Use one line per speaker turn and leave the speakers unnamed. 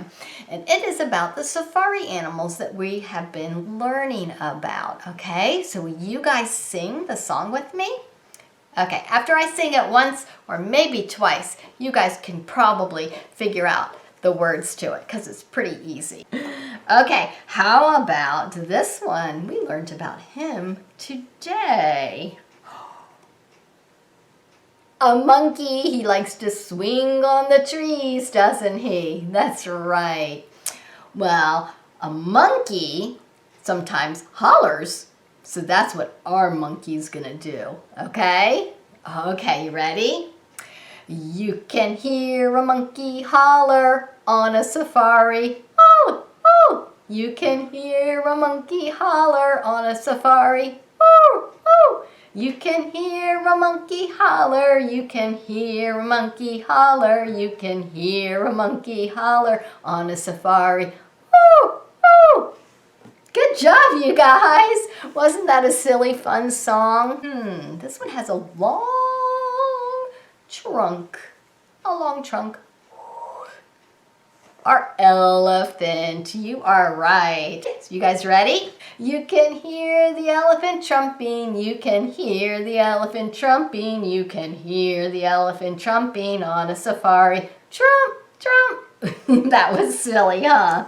time. And it is about the safari animals that we have been learning about, okay? So will you guys sing the song with me? Okay, after I sing it once or maybe twice, you guys can probably figure out the words to it because it's pretty easy. Okay, how about this one? We learned about him today. A monkey, he likes to swing on the trees, doesn't he? That's right. Well, a monkey sometimes hollers, so that's what our monkey's gonna do, okay? Okay, you ready? You can hear a monkey holler on a safari. Oh, oh! You can hear a monkey holler on a safari. Oh, oh! You can hear a monkey holler. You can hear a monkey holler. You can hear a monkey holler on a safari. Oh, oh! Good job, you guys! Wasn't that a silly, fun song? This one has a long trunk. A long trunk. Our elephant. You are right. So you guys ready? You can hear the elephant trumping. You can hear the elephant trumping. You can hear the elephant trumping on a safari. Trump, trump. That was silly, huh?